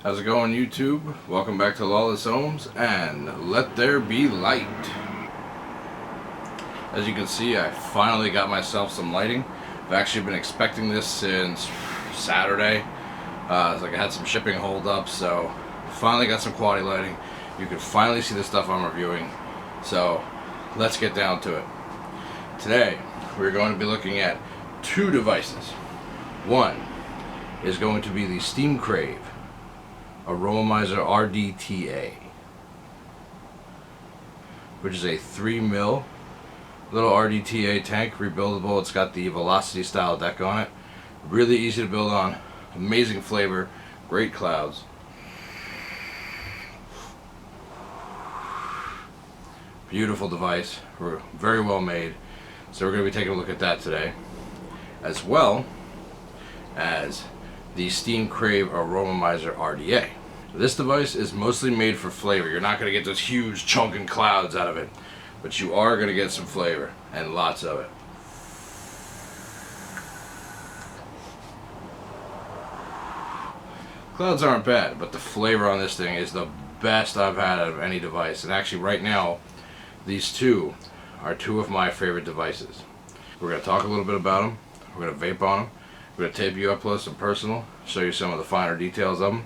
How's it going, YouTube? Welcome back to Lawless Homes and Let There Be Light. As you can see, I finally got myself some lighting. I've actually been expecting this since Saturday. It's like I had some shipping holdups, so finally got some quality lighting. You can finally see the stuff I'm reviewing. So let's get down to it. Today we're going to be looking at two devices. One is going to be the Crave Aromamizer RDTA, which is a 3mm little RDTA tank, rebuildable. It's got the Velocity style deck on it. Really easy to build on, amazing flavor, great clouds. Beautiful device, very well made. So we're going to be taking a look at that today, as well as the Crave Aromamizer RDA. This device is mostly made for flavor. You're not going to get those huge chunking clouds out of it, but you are going to get some flavor, and lots of it. Clouds aren't bad, but the flavor on this thing is the best I've had out of any device. And actually right now, these two are two of my favorite devices. We're going to talk a little bit about them. We're going to vape on them. We're going to tape you up close and personal, show you some of the finer details of them.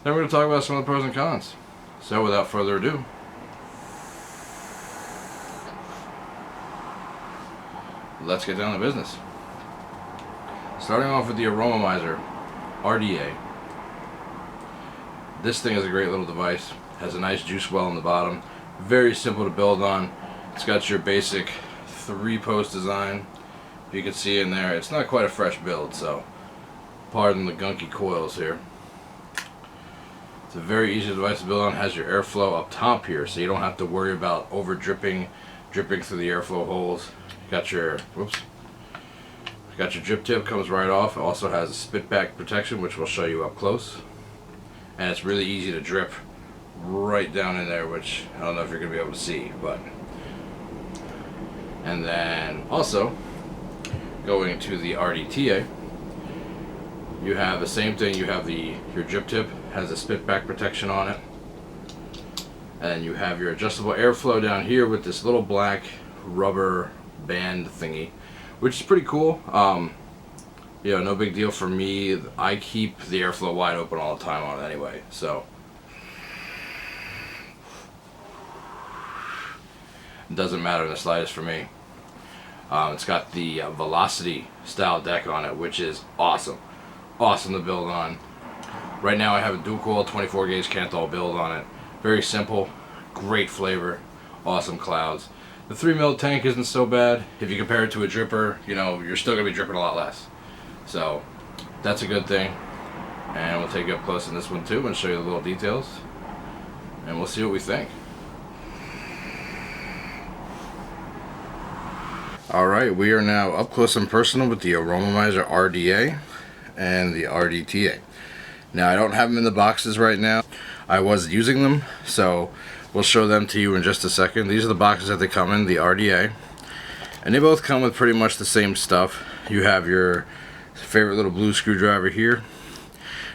Then we're going to talk about some of the pros and cons. So without further ado, let's get down to business. Starting off with the Aromamizer RDA. This thing is a great little device. Has a nice juice well on the bottom. Very simple to build on. It's got your basic 3-post design. You can see in there, it's not quite a fresh build, so pardon the gunky coils here. It's a very easy device to build on. It has your airflow up top here, so you don't have to worry about over dripping through the airflow holes. You got your drip tip, comes right off. It also has a spit back protection, which we'll show you up close. And it's really easy to drip right down in there, which I don't know if you're going to be able to see, but. And then also, going to the RDTA, you have the same thing. You have your drip tip has a spit back protection on it, and you have your adjustable airflow down here with this little black rubber band thingy, which is pretty cool. You know, no big deal for me. I keep the airflow wide open all the time on it anyway, so it doesn't matter in the slightest for me. It's got the Velocity style deck on it, which is awesome to build on. Right now I have a dual coil 24 gauge Canthal build on it. Very simple, great flavor, awesome clouds. The 3mm tank isn't so bad. If you compare it to a dripper, you know, you're still going to be dripping a lot less. So that's a good thing. And we'll take you up close in this one too and show you the little details. And we'll see what we think. Alright, we are now up close and personal with the Aromamizer RDA and the RDTA. Now, I don't have them in the boxes right now. I was using them, so we'll show them to you in just a second. These are the boxes that they come in, the RDA. And they both come with pretty much the same stuff. You have your favorite little blue screwdriver here.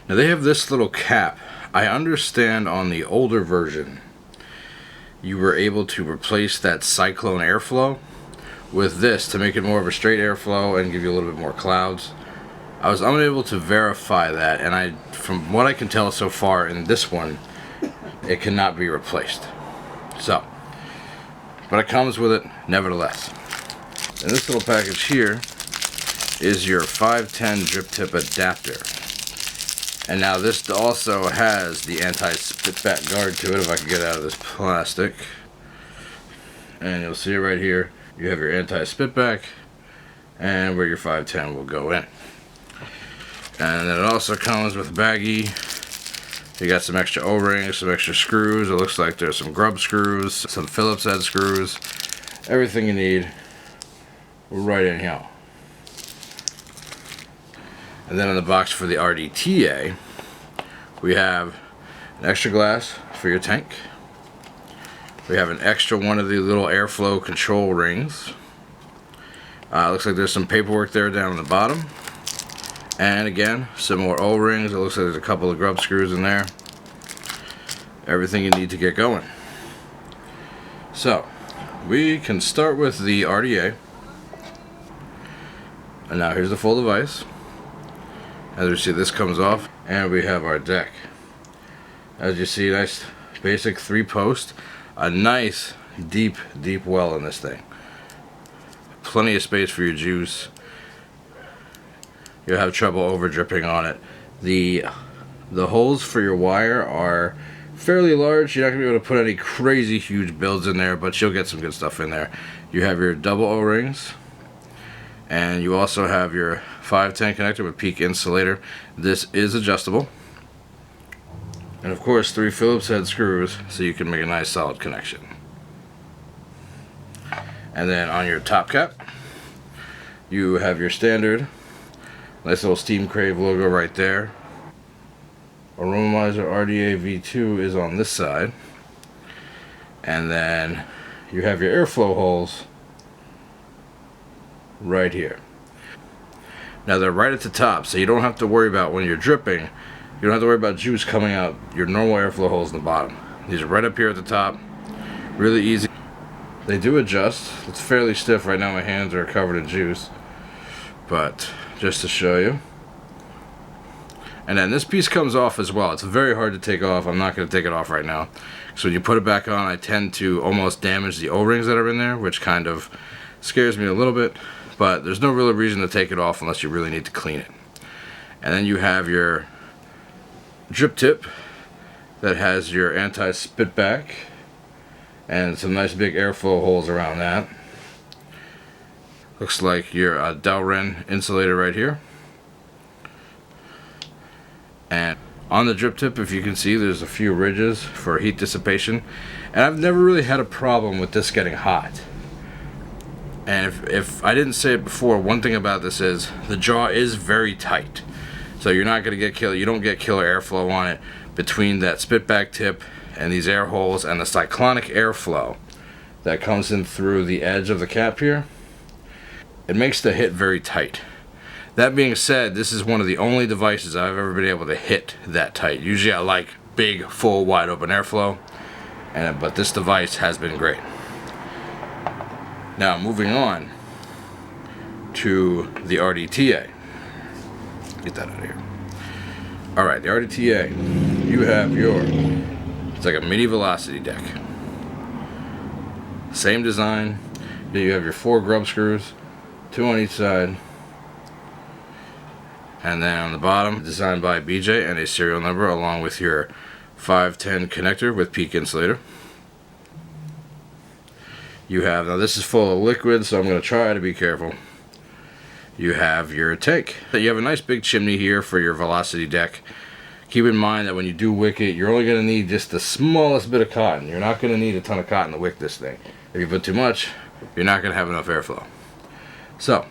Now, they have this little cap. I understand on the older version, you were able to replace that cyclone airflow with this to make it more of a straight airflow and give you a little bit more clouds. I was unable to verify that, and from what I can tell so far in this one, it cannot be replaced. So, but it comes with it nevertheless. And this little package here is your 510 drip tip adapter. And now this also has the anti-spit back guard to it, if I can get it out of this plastic. And you'll see it right here. You have your anti-spit back and where your 510 will go in. And then it also comes with a baggie. You got some extra O-rings, some extra screws. It looks like there's some grub screws, some Phillips head screws. Everything you need right in here. And then in the box for the RDTA, we have an extra glass for your tank. We have an extra one of the little airflow control rings. Looks like there's some paperwork there down on the bottom. And again, some more O-rings. It looks like there's a couple of grub screws in there. everything you need to get going. So we can start with the RDA. And now here's the full device. As you see, this comes off, and we have our deck. As you see, nice basic 3-post, a nice deep well in this thing. Plenty of space for your juice. You'll have trouble over dripping on it. The holes for your wire are fairly large. You're not gonna be able to put any crazy huge builds in there, but you'll get some good stuff in there. You have your double O-rings, and you also have your 510 connector with peak insulator. This is adjustable, and of course 3 Phillips head screws so you can make a nice solid connection. And then on your top cap, you have your standard nice little Steam Crave logo right there. Aromamizer RDA V2 is on this side, and then you have your airflow holes right here. Now they're right at the top, so you don't have to worry about when you're dripping. You don't have to worry about juice coming out your normal airflow holes in the bottom. These are right up here at the top. Really easy. They do adjust. It's fairly stiff right now. My hands are covered in juice, but just to show you. And then this piece comes off as well. It's very hard to take off. I'm not going to take it off right now. So when you put it back on, I tend to almost damage the O-rings that are in there, which kind of scares me a little bit. But there's no real reason to take it off unless you really need to clean it. And then you have your drip tip that has your anti-spit back and some nice big airflow holes around that. Looks like your Delrin insulator right here. And on the drip tip, if you can see, there's a few ridges for heat dissipation. And I've never really had a problem with this getting hot. And if I didn't say it before, one thing about this is the jaw is very tight. So you're not going to get you don't get killer airflow on it between that spit back tip and these air holes and the cyclonic airflow that comes in through the edge of the cap here. It makes the hit very tight. That being said, this is one of the only devices I've ever been able to hit that tight. Usually I like big, full, wide open airflow, but this device has been great. Now moving on to the RDTA. Get that out of here. Alright, the RDTA. You have it's like a mini velocity deck. Same design. You have your 4 grub screws, 2 on each side. And then on the bottom, designed by BJ and a serial number along with your 510 connector with peak insulator. You have, now this is full of liquid, so I'm going to try to be careful. You have your tank. You have a nice big chimney here for your velocity deck. Keep in mind that when you do wick it, you're only going to need just the smallest bit of cotton. You're not going to need a ton of cotton to wick this thing. If you put too much, you're not going to have enough airflow. So,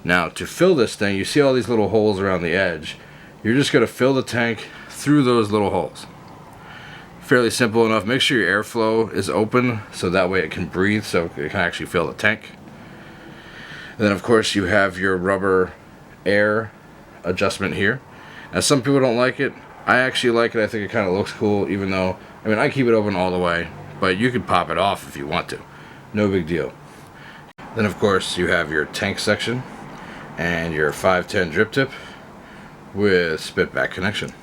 now to fill this thing, you see all these little holes around the edge. You're just going to fill the tank through those little holes. Fairly simple enough. Make sure your airflow is open so that way it can breathe, so it can actually fill the tank. And then of course you have your rubber air adjustment here. Now some people don't like it. I actually like it. I think it kind of looks cool, even though, I mean, I keep it open all the way, but you can pop it off if you want to. No big deal. Then of course you have your tank section and your 510 drip tip with spit back connection.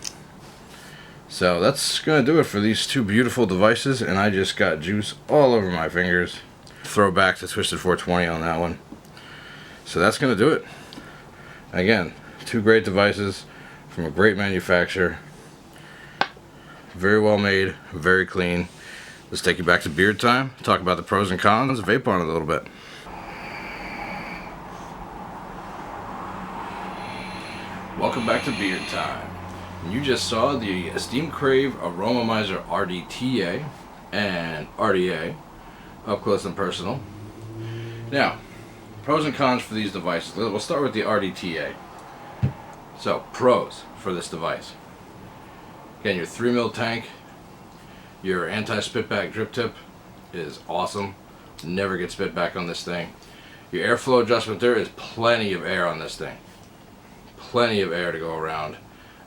So that's going to do it for these 2 beautiful devices, and I just got juice all over my fingers. Throw back to Twisted 420 on that one. So that's going to do it. Again, 2 great devices from a great manufacturer. Very well made, very clean. Let's take you back to beard time, talk about the pros and cons, vape on it a little bit. Welcome back to beard time. You just saw the Steam Crave Aromamizer RDTA and RDA up close and personal. Now, pros and cons for these devices. We'll start with the RDTA. So, pros for this device. Again, your 3mm tank, your anti-spitback drip tip is awesome. Never get spit back on this thing. Your airflow adjustment, there is plenty of air on this thing. Plenty of air to go around.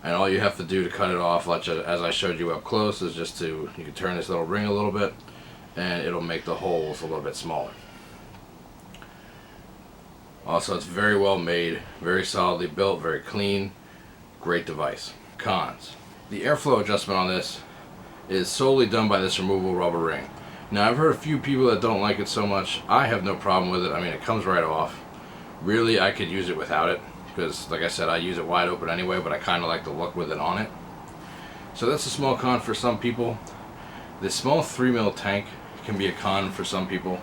And all you have to do to cut it off, as I showed you up close, is just you can turn this little ring a little bit, and it'll make the holes a little bit smaller. Also, it's very well made, very solidly built, very clean, great device. Cons. The airflow adjustment on this is solely done by this removable rubber ring. Now, I've heard a few people that don't like it so much. I have no problem with it. I mean, it comes right off. Really, I could use it without it, because like I said, I use it wide open anyway, but I kind of like the look with it on it. So that's a small con for some people. This small 3mm tank can be a con for some people,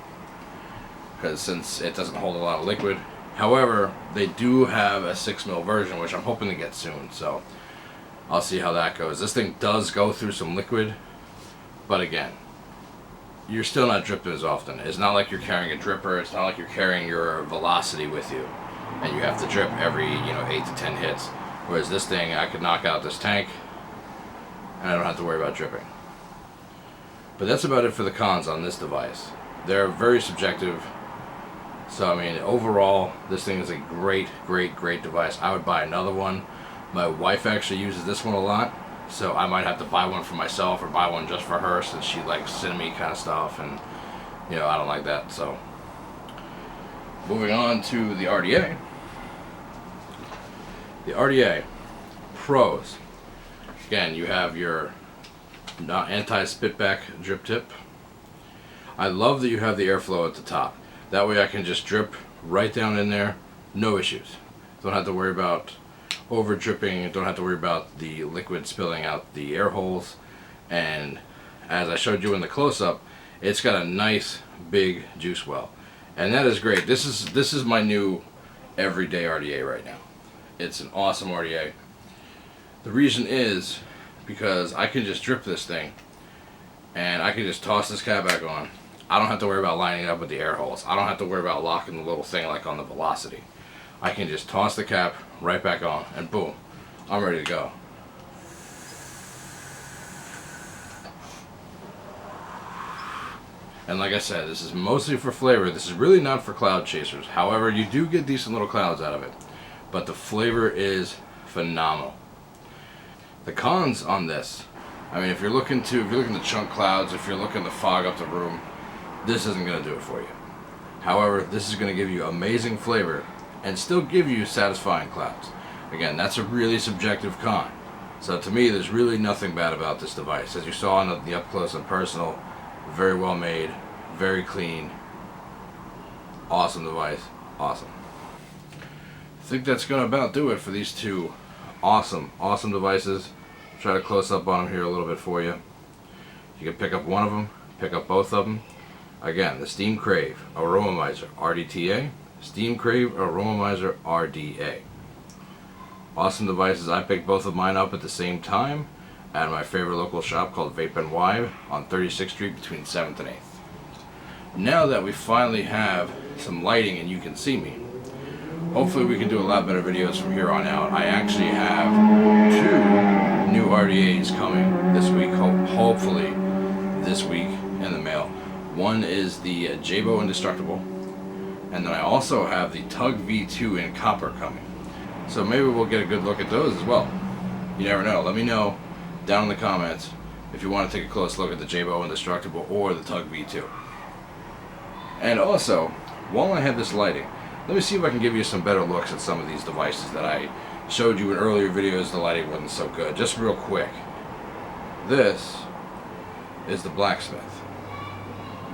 because since it doesn't hold a lot of liquid. However, they do have a 6mm version, which I'm hoping to get soon, so I'll see how that goes. This thing does go through some liquid, but again, you're still not dripping as often. It's not like you're carrying a dripper. It's not like you're carrying your velocity with you, and you have to drip every 8 to 10 hits. Whereas this thing, I could knock out this tank, and I don't have to worry about dripping. But that's about it for the cons on this device. They're very subjective. So I mean, overall, this thing is a great device. I would buy another one. My wife actually uses this one a lot, so I might have to buy one for myself or buy one just for her, since she likes cinema kind of stuff, and I don't like that. So moving on to the RDA. The RDA pros. Again, you have your anti-spitback drip tip. I love that you have the airflow at the top. That way I can just drip right down in there, no issues. Don't have to worry about over dripping, don't have to worry about the liquid spilling out the air holes. And as I showed you in the close-up, it's got a nice big juice well. And that is great. This is my new everyday RDA right now. It's an awesome RDA. The reason is because I can just drip this thing, and I can just toss this cap back on. I don't have to worry about lining it up with the air holes. I don't have to worry about locking the little thing like on the velocity. I can just toss the cap right back on, and boom, I'm ready to go. And like I said, this is mostly for flavor. This is really not for cloud chasers. However, you do get decent little clouds out of it, but the flavor is phenomenal. The cons on this, I mean, if you're looking to chunk clouds, if you're looking to fog up the room, this isn't going to do it for you. However, this is going to give you amazing flavor and still give you satisfying clouds. Again, that's a really subjective con. So to me, there's really nothing bad about this device. As you saw in the up close and personal, very well made, very clean, awesome device, awesome. I think that's going to about do it for these two awesome devices. Try to close up on them here a little bit for you. You can pick up one of them, pick up both of them. Again, the Steam Crave Aromamizer RDTA, Steam Crave Aromamizer RDA. Awesome devices. I picked both of mine up at the same time at my favorite local shop called Vape and Vibe on 36th Street between 7th and 8th. Now that we finally have some lighting and you can see me, hopefully we can do a lot better videos from here on out. I actually have 2 new RDAs coming this week, hopefully this week in the mail. One is the Jabo Indestructible, and then I also have the Tug V2 in copper coming. So maybe we'll get a good look at those as well. You never know. Let me know down in the comments if you want to take a close look at the Jabo Indestructible or the Tug V2. And also, while I have this lighting, let me see if I can give you some better looks at some of these devices that I showed you in earlier videos. The lighting wasn't so good. Just real quick. This is the Blacksmith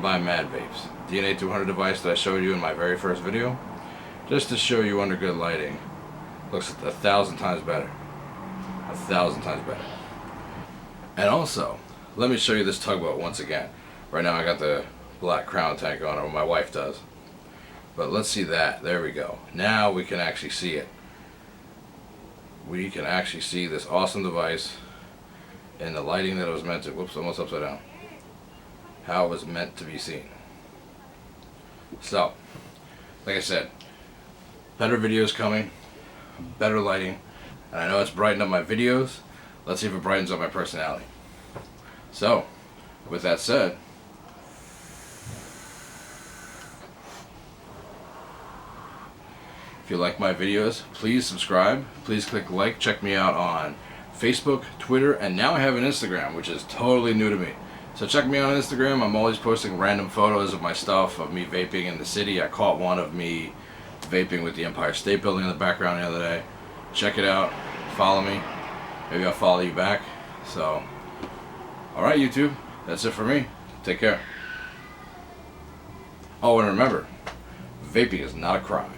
by Mad Vapes. DNA 200 device that I showed you in my very first video. Just to show you under good lighting. Looks 1,000 times better. 1,000 times better. And also, let me show you this tugboat once again. Right now I got the black crown tank on, or my wife does. But let's see that. There we go. Now we can actually see it. We can actually see this awesome device in the lighting that it was meant to. Whoops, almost upside down. How it was meant to be seen. So, like I said, better videos coming, better lighting, and I know it's brightened up my videos. Let's see if it brightens up my personality. So, with that said, if you like my videos, please subscribe. Please click like. Check me out on Facebook, Twitter, and now I have an Instagram, which is totally new to me. So check me out on Instagram. I'm always posting random photos of my stuff, of me vaping in the city. I caught one of me vaping with the Empire State Building in the background the other day. Check it out. Follow me. Maybe I'll follow you back. So, alright YouTube, that's it for me. Take care. Oh, and remember, vaping is not a crime.